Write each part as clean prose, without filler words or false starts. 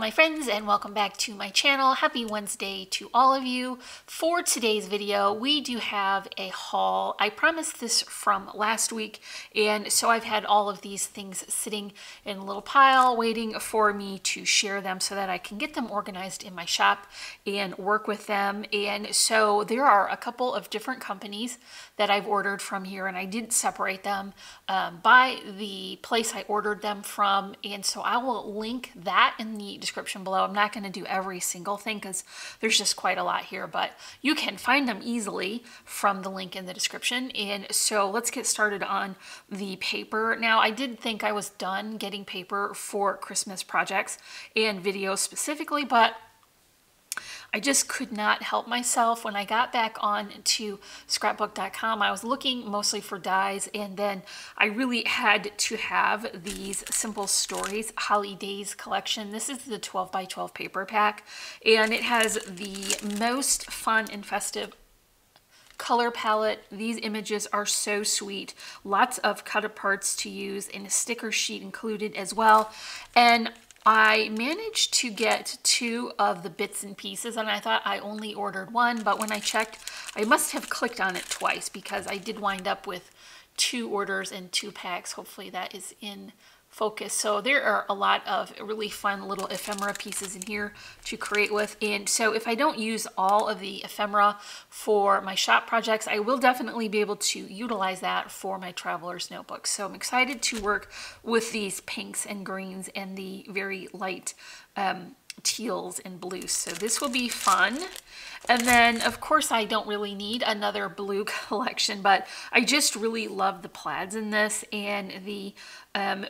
my friends, and welcome back to my channel. Happy Wednesday to all of you. For today's video, we do have a haul. I promised this from last week, and so I've had all of these things sitting in a little pile waiting for me to share them so that I can get them organized in my shop and work with them. And so there are a couple of different companies that I've ordered from here, and I did separate them by the place I ordered them from, and so I will link that in the description below. I'm not going to do every single thing because there's just quite a lot here, but you can find them easily from the link in the description. And so let's get started on the paper. Now, I did think I was done getting paper for Christmas projects and videos specifically, but I just could not help myself. When I got back on to scrapbook.com, I was looking mostly for dies, and then I really had to have these Simple Stories Holly Days collection. This is the 12 by 12 paper pack, and it has the most fun and festive color palette. These images are so sweet. Lots of cut aparts to use and a sticker sheet included as well. And I managed to get 2 of the bits and pieces, and I thought I only ordered 1, but when I checked, I must have clicked on it twice because I did wind up with 2 orders and 2 packs. Hopefully that is in focus. So there are a lot of really fun little ephemera pieces in here to create with. And so if I don't use all of the ephemera for my shop projects, I will definitely be able to utilize that for my traveler's notebooks. So I'm excited to work with these pinks and greens and the very light teals and blues. So this will be fun. And then, of course, I don't really need another blue collection, but I just really love the plaids in this and the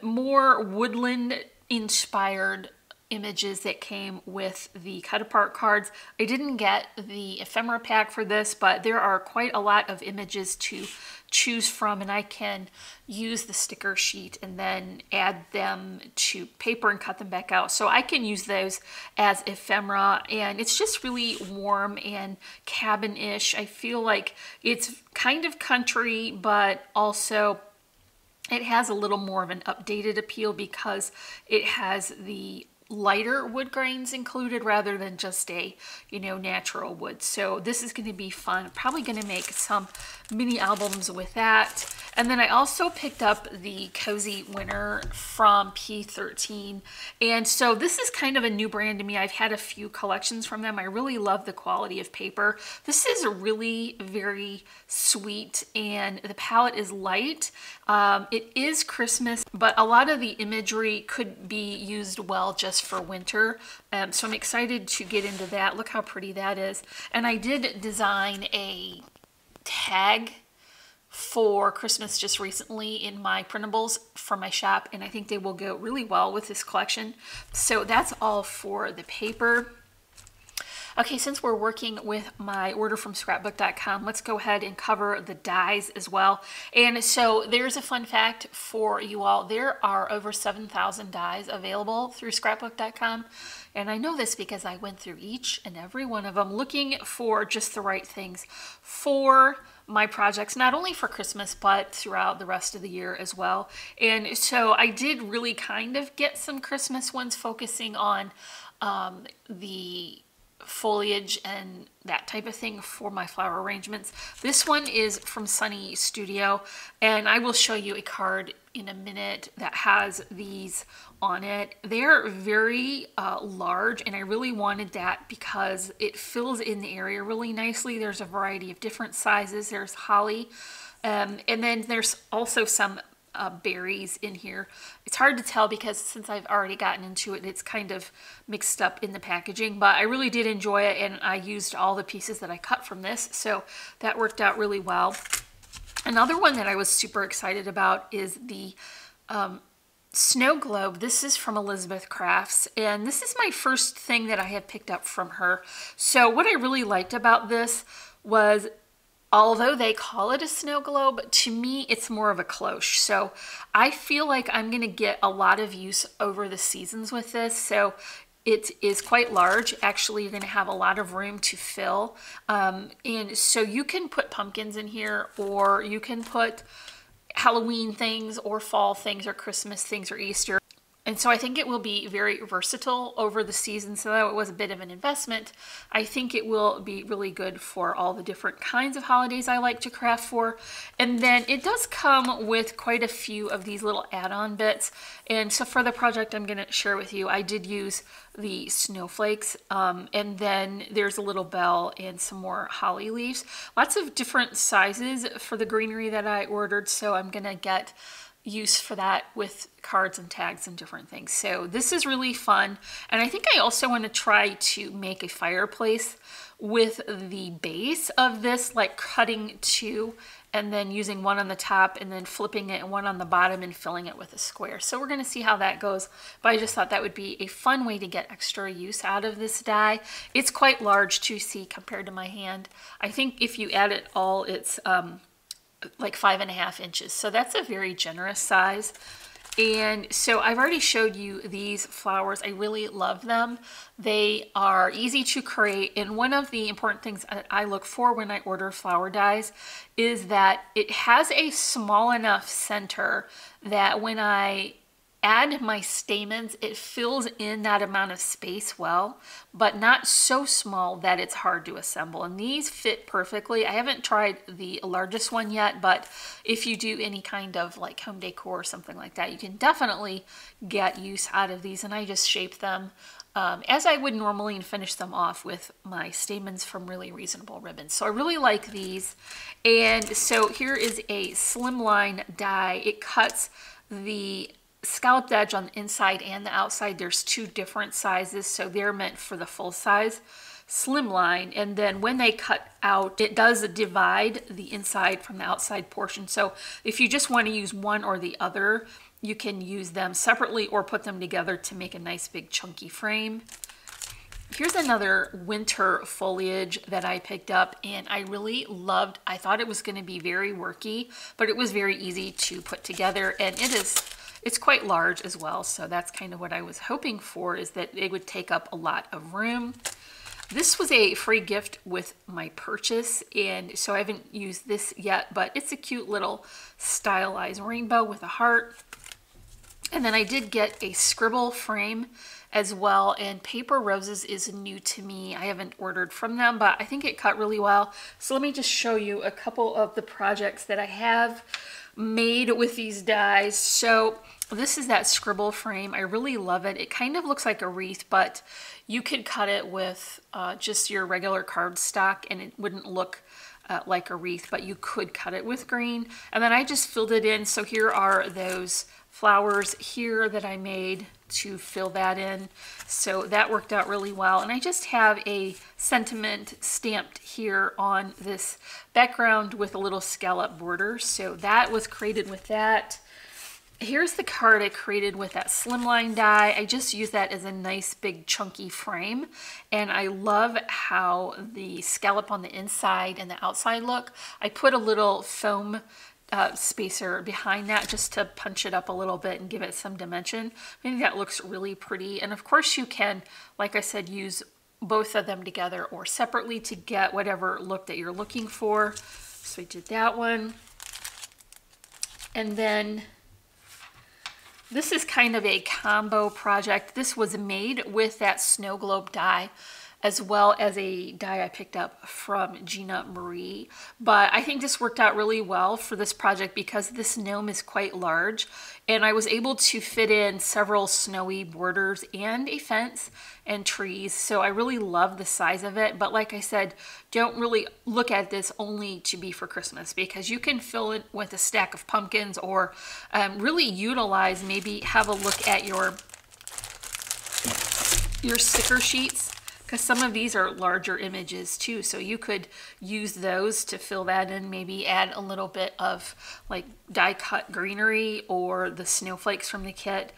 more woodland-inspired images that came with the cut-apart cards. I didn't get the ephemera pack for this, but there are quite a lot of images to choose from, and I can use the sticker sheet and then add them to paper and cut them back out. So I can use those as ephemera, and it's just really warm and cabin-ish. I feel like it's kind of country, but also it has a little more of an updated appeal because it has the lighter wood grains included rather than just a, natural wood. So this is going to be fun. Probably going to make some mini albums with that. And then I also picked up the Cozy Winter from P13. And so this is kind of a new brand to me. I've had a few collections from them. I really love the quality of paper. This is really very sweet, and the palette is light. It is Christmas, but a lot of the imagery could be used well just for winter. So I'm excited to get into that. Look how pretty that is. And I did design a tag for Christmas just recently in my printables from my shop, and I think they will go really well with this collection. So that's all for the paper. Okay, since we're working with my order from scrapbook.com, let's go ahead and cover the dies as well. And so there's a fun fact for you all. There are over 7,000 dies available through scrapbook.com. And I know this because I went through each and every one of them looking for just the right things for my projects, not only for Christmas, but throughout the rest of the year as well. And so I did really kind of get some Christmas ones focusing on the foliage and that type of thing for my flower arrangements. This one is from Sunny Studio, and I will show you a card in a minute that has these on it. They're very large, and I really wanted that because it fills in the area really nicely. There's a variety of different sizes. There's holly, and then there's also some berries in here. It's hard to tell because since I've already gotten into it, it's kind of mixed up in the packaging, but I really did enjoy it, and I used all the pieces that I cut from this, so that worked out really well. Another one that I was super excited about is the snow globe. This is from Elizabeth Crafts, and this is my first thing that I have picked up from her. So what I really liked about this was, although they call it a snow globe, to me it's more of a cloche. So I feel like I'm going to get a lot of use over the seasons with this. So it is quite large. Actually, you're going to have a lot of room to fill. And so you can put pumpkins in here, or you can put Halloween things or fall things or Christmas things or Easter. And so I think it will be very versatile over the season. So though it was a bit of an investment, I think it will be really good for all the different kinds of holidays I like to craft for. And then it does come with quite a few of these little add-on bits. And so for the project I'm going to share with you, I did use the snowflakes, and then there's a little bell and some more holly leaves. Lots of different sizes for the greenery that I ordered, so I'm going to get use for that with cards and tags and different things. So this is really fun. And I think I also want to try to make a fireplace with the base of this, like cutting two and then using one on the top and then flipping it and one on the bottom and filling it with a square. So we're going to see how that goes. But I just thought that would be a fun way to get extra use out of this die. It's quite large to see compared to my hand. I think if you add it all, it's like 5.5 inches. So that's a very generous size. And so I've already showed you these flowers. I really love them. They are easy to create. And one of the important things I look for when I order flower dies is that it has a small enough center that when I add my stamens, it fills in that amount of space well, but not so small that it's hard to assemble. And these fit perfectly. I haven't tried the largest one yet, but if you do any kind of like home decor or something like that, you can definitely get use out of these. And I just shape them as I would normally and finish them off with my stamens from really reasonable ribbons. So I really like these. And so here is a Slimline die. It cuts the scalloped edge on the inside and the outside. There's two different sizes, so they're meant for the full size Slimline. And then when they cut out, it does divide the inside from the outside portion. So if you just want to use one or the other, you can use them separately or put them together to make a nice big chunky frame. Here's another winter foliage that I picked up and I really loved. I thought it was going to be very worky, but it was very easy to put together, and it's quite large as well. So that's kind of what I was hoping for, is that it would take up a lot of room. This was a free gift with my purchase, and so I haven't used this yet, but it's a cute little stylized rainbow with a heart. And then I did get a Scribble Frame as well, and Paper Roses is new to me. I haven't ordered from them, but I think it cut really well. So let me just show you a couple of the projects that I have made with these dies. So this is that Scribble Frame. I really love it. It kind of looks like a wreath, but you could cut it with just your regular cardstock and it wouldn't look like a wreath, but you could cut it with green. And then I just filled it in. So here are those flowers here that I made to fill that in. So that worked out really well. And I just have a sentiment stamped here on this background with a little scallop border. So that was created with that. Here's the card I created with that Slimline die. I just use that as a nice big chunky frame, and I love how the scallop on the inside and the outside look. I put a little foam spacer behind that just to punch it up a little bit and give it some dimension. I think that looks really pretty. And of course you can, like I said, use both of them together or separately to get whatever look that you're looking for. So I did that one. And then this is kind of a combo project. This was made with that snow globe die, as well as a die I picked up from Gina Marie. But I think this worked out really well for this project because this gnome is quite large, and I was able to fit in several snowy borders and a fence and trees. So I really love the size of it. But like I said, don't really look at this only to be for Christmas, because you can fill it with a stack of pumpkins or really utilize, maybe have a look at your sticker sheets, because some of these are larger images too. So you could use those to fill that in, maybe add a little bit of like die cut greenery or the snowflakes from the kit.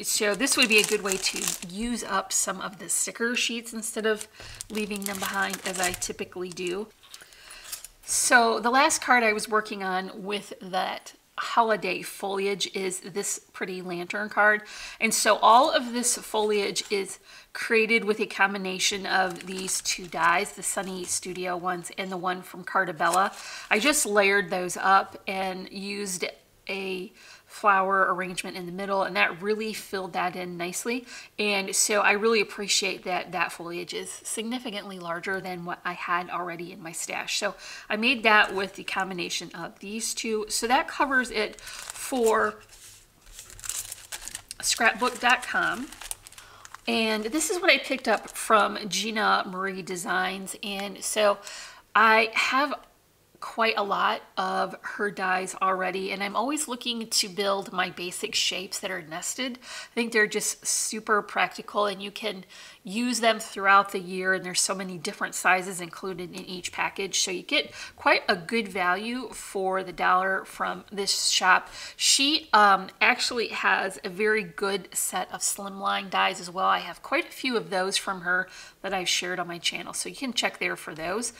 So this would be a good way to use up some of the sticker sheets instead of leaving them behind as I typically do. So the last card I was working on with that holiday foliage is this pretty lantern card, and so all of this foliage is created with a combination of these two dies, the Sunny Studio ones and the one from Cartabella. I just layered those up and used a flower arrangement in the middle, and that really filled that in nicely. And so I really appreciate that that foliage is significantly larger than what I had already in my stash. So I made that with the combination of these two. So that covers it for scrapbook.com. And this is what I picked up from Gina Marie Designs. And so I have quite a lot of her dies already, and I'm always looking to build my basic shapes that are nested. I think they're just super practical, and you can use them throughout the year, and there's so many different sizes included in each package, so you get quite a good value for the dollar from this shop. She actually has a very good set of slimline dies as well. I have quite a few of those from her that I've shared on my channel, so you can check there for those.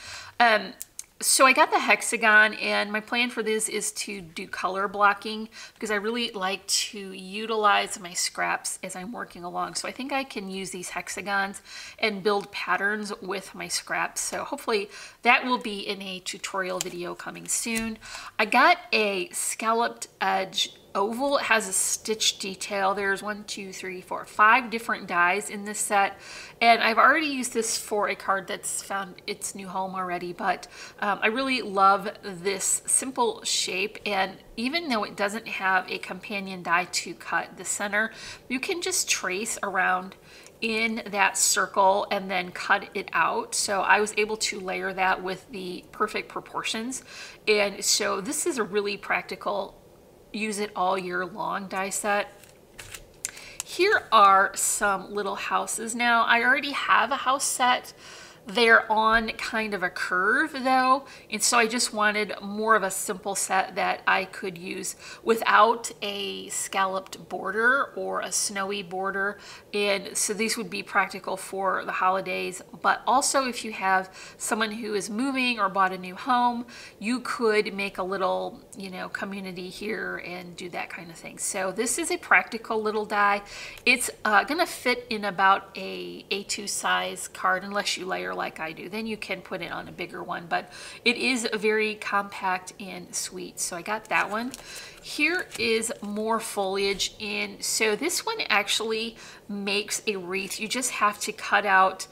So I got the Hexagon, and my plan for this is to do color blocking because I really like to utilize my scraps as I'm working along. So I think I can use these Hexagons and build patterns with my scraps. So hopefully that will be in a tutorial video coming soon. I got a scalloped edge oval. It has a stitch detail. There's 5 different dies in this set, and I've already used this for a card that's found its new home already, but I really love this simple shape, and even though it doesn't have a companion die to cut the center, you can just trace around in that circle and then cut it out. So I was able to layer that with the perfect proportions, and so this is a really practical use it all year long die set. Here are some little houses. Now I already have a house set. They're on kind of a curve though, and so I just wanted more of a simple set that I could use without a scalloped border or a snowy border, and so these would be practical for the holidays. But also if you have someone who is moving or bought a new home, you could make a little, you know, community here and do that kind of thing. So this is a practical little die. It's gonna fit in about a A2 size card unless you layer like I do, then you can put it on a bigger one, but it is very compact and sweet, so I got that one. Here is more foliage, and so this one actually makes a wreath. You just have to cut out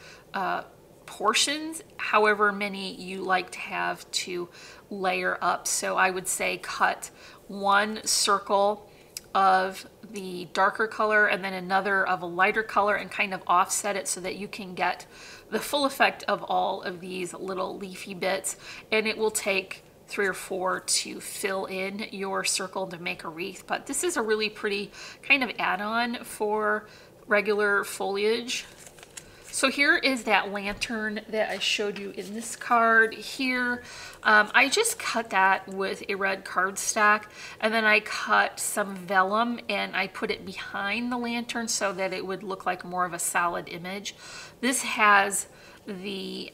portions, however many you like to have to layer up. So I would say cut one circle of the darker color and then another of a lighter color and kind of offset it so that you can get the full effect of all of these little leafy bits, and it will take 3 or 4 to fill in your circle to make a wreath. But this is a really pretty kind of add-on for regular foliage. So here is that lantern that I showed you in this card here. I just cut that with a red cardstock, and then I cut some vellum and I put it behind the lantern so that it would look like more of a solid image. This has the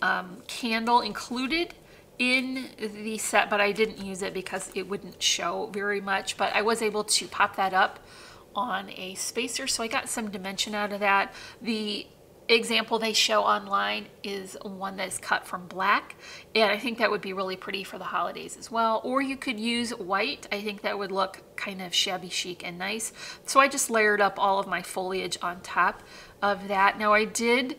candle included in the set, but I didn't use it because it wouldn't show very much, but I was able to pop that up on a spacer, so I got some dimension out of that. The example they show online is one that's cut from black, and I think that would be really pretty for the holidays as well. Or you could use white. I think that would look kind of shabby chic and nice. So I just layered up all of my foliage on top of that. Now I did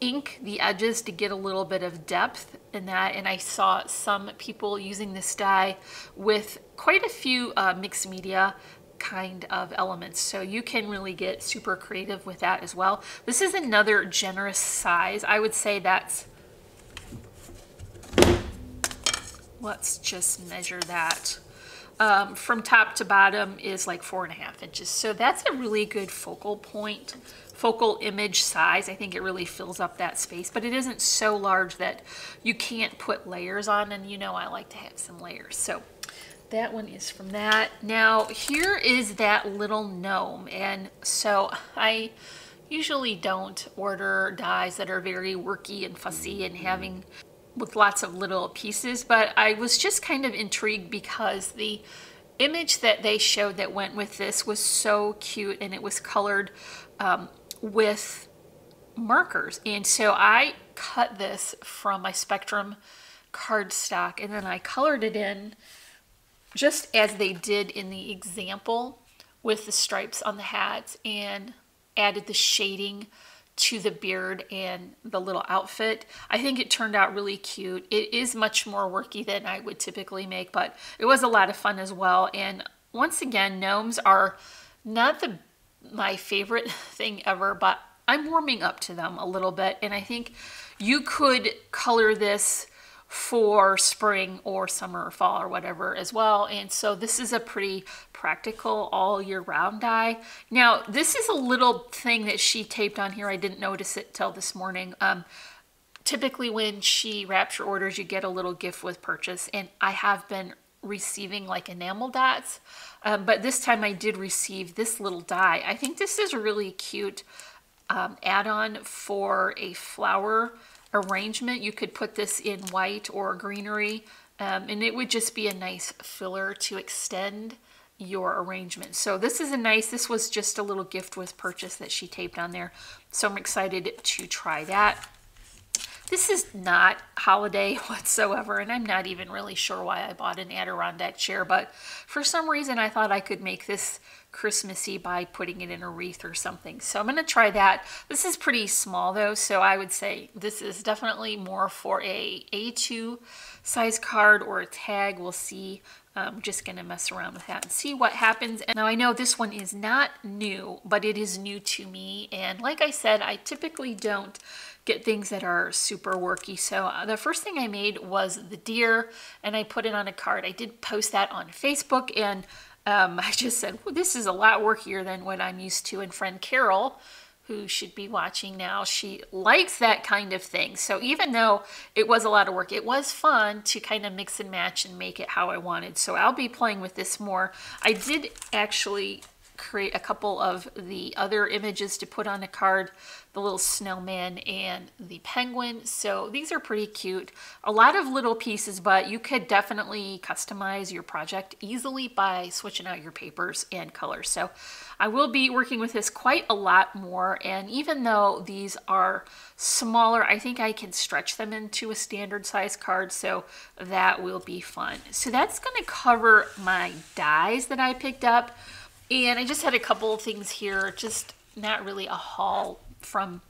ink the edges to get a little bit of depth in that, and I saw some people using this die with quite a few mixed media kind of elements, so you can really get super creative with that as well. This is another generous size. I would say that's, let's just measure that, from top to bottom is like 4.5 inches, so that's a really good focal point, focal image size. I think it really fills up that space, but it isn't so large that you can't put layers on, and you know I like to have some layers. So that one is from that. Now here is that little gnome, and so I usually don't order dies that are very worky and fussy and having with lots of little pieces, but I was just kind of intrigued because the image that they showed that went with this was so cute, and it was colored with markers, and so I cut this from my Spectrum cardstock and then I colored it in just as they did in the example with the stripes on the hat and added the shading to the beard and the little outfit. I think it turned out really cute. It is much more worky than I would typically make, but it was a lot of fun as well. And once again, gnomes are not my favorite thing ever, but I'm warming up to them a little bit. And I think you could color this for spring or summer or fall or whatever as well. And so this is a pretty practical all year round die. Now, this is a little thing that she taped on here. I didn't notice it till this morning. Typically when she wraps your orders, you get a little gift with purchase, and I have been receiving like enamel dots, but this time I did receive this little die. I think this is a really cute add-on for a flower arrangement. You could put this in white or greenery, and it would just be a nice filler to extend your arrangement. So this was just a little gift with purchase that she taped on there. So I'm excited to try that. This is not holiday whatsoever, and I'm not even really sure why I bought an Adirondack chair, but for some reason I thought I could make this Christmassy by putting it in a wreath or something. So I'm going to try that. This is pretty small though, so I would say this is definitely more for a A2 size card or a tag. We'll see. I'm just going to mess around with that and see what happens. And now I know this one is not new, but it is new to me. And like I said, I typically don't get things that are super worky. So the first thing I made was the deer, and I put it on a card. I did post that on Facebook, and I just said, well, this is a lot workier than what I'm used to. And friend Carol, who should be watching now, she likes that kind of thing. So even though it was a lot of work, it was fun to kind of mix and match and make it how I wanted. So I'll be playing with this more. I did actually create a couple of the other images to put on a card, the little snowman and the penguin. So these are pretty cute. A lot of little pieces, but you could definitely customize your project easily by switching out your papers and colors. So I will be working with this quite a lot more, and even though these are smaller, I think I can stretch them into a standard size card, so that will be fun. So that's going to cover my dies that I picked up. And I just had a couple of things here, just not really a haul from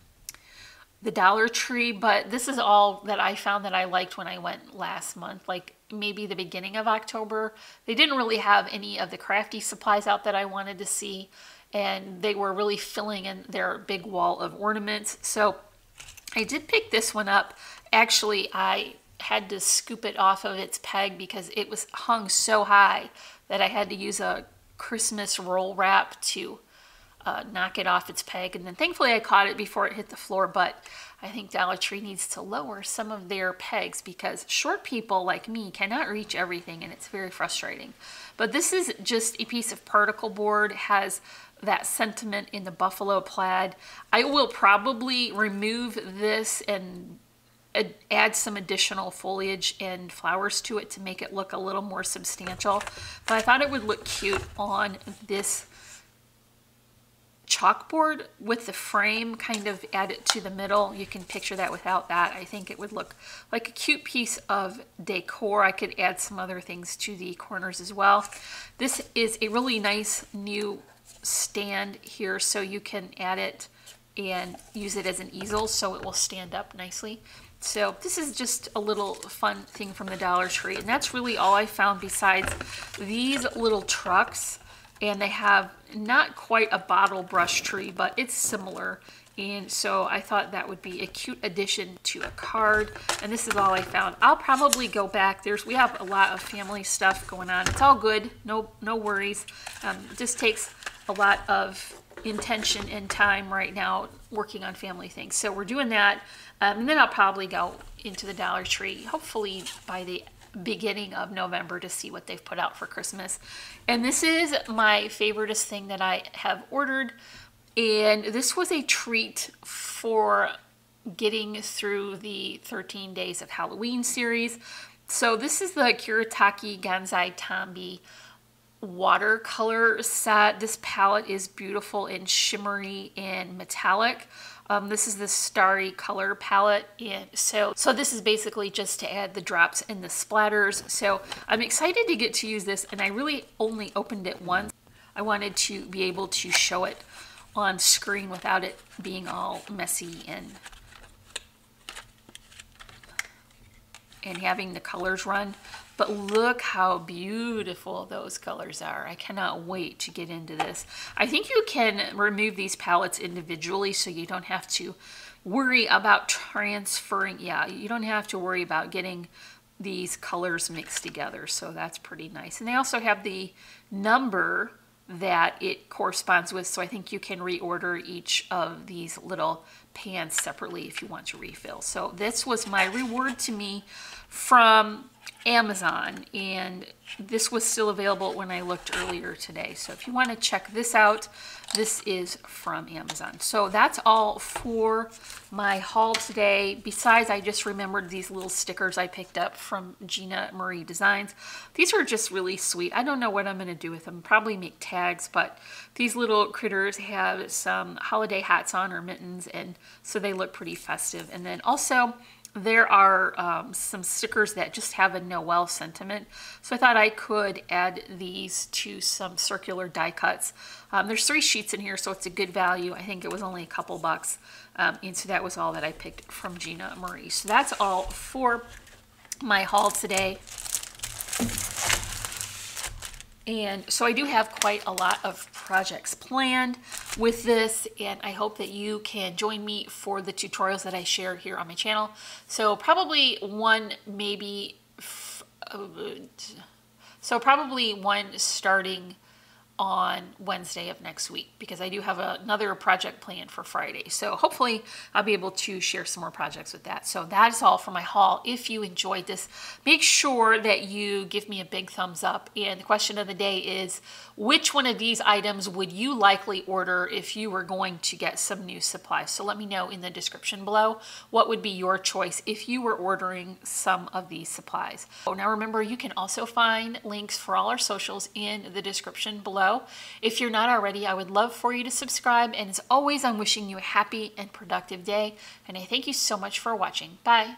the Dollar Tree, but this is all that I found that I liked when I went last month, like maybe the beginning of October. They didn't really have any of the crafty supplies out that I wanted to see, and they were really filling in their big wall of ornaments. So I did pick this one up. Actually, I had to scoop it off of its peg because it was hung so high that I had to use a Christmas roll wrap to knock it off its peg, and then thankfully I caught it before it hit the floor. But I think Dollar Tree needs to lower some of their pegs because short people like me cannot reach everything, and it's very frustrating. But this is just a piece of particle board. It has that sentiment in the buffalo plaid. I will probably remove this and add some additional foliage and flowers to it to make it look a little more substantial. But I thought it would look cute on this chalkboard with the frame, kind of add it to the middle. You can picture that without that. I think it would look like a cute piece of decor. I could add some other things to the corners as well. This is a really nice new stand here, so you can add it and use it as an easel so it will stand up nicely. So this is just a little fun thing from the Dollar Tree, and that's really all I found besides these little trucks. And they have not quite a bottle brush tree, but it's similar. And so I thought that would be a cute addition to a card. And this is all I found. I'll probably go back. We have a lot of family stuff going on. It's all good. No worries. It just takes a lot of intention and time right now working on family things. So we're doing that. And then I'll probably go into the Dollar Tree, hopefully by the beginning of November, to see what they've put out for Christmas. And this is my favoriteest thing that I have ordered. And this was a treat for getting through the 13 Days of Halloween series. So this is the Kirotaki Gansai Tambi watercolor set. This palette is beautiful and shimmery and metallic. This is the Starry color palette, and so this is basically just to add the drops and the splatters. So I'm excited to get to use this, and I really only opened it once. I wanted to be able to show it on screen without it being all messy and having the colors run. But look how beautiful those colors are. I cannot wait to get into this. I think you can remove these palettes individually so you don't have to worry about transferring. Yeah, you don't have to worry about getting these colors mixed together. So that's pretty nice. And they also have the number that it corresponds with. So I think you can reorder each of these little pans separately if you want to refill. So this was my reward to me from Amazon, and this was still available when I looked earlier today. So if you want to check this out, this is from Amazon. So that's all for my haul today. Besides, I just remembered these little stickers I picked up from Gina Marie Designs. These are just really sweet. I don't know what I'm going to do with them. Probably make tags, but these little critters have some holiday hats on or mittens, and so they look pretty festive. And then also there are some stickers that just have a Noel sentiment. So I thought I could add these to some circular die cuts. There's 3 sheets in here, so it's a good value. I think it was only a couple bucks. And so that was all that I picked from Gina Marie. So that's all for my haul today. And so I do have quite a lot of projects planned with this, and I hope that you can join me for the tutorials that I share here on my channel. So probably one starting on Wednesday of next week, because I do have another project planned for Friday. So hopefully I'll be able to share some more projects with that. So that is all for my haul. If you enjoyed this, make sure that you give me a big thumbs up. And the question of the day is, which one of these items would you likely order if you were going to get some new supplies? So let me know in the description below what would be your choice if you were ordering some of these supplies. Oh, now remember, you can also find links for all our socials in the description below. If you're not already, I would love for you to subscribe. And as always, I'm wishing you a happy and productive day. And I thank you so much for watching. Bye.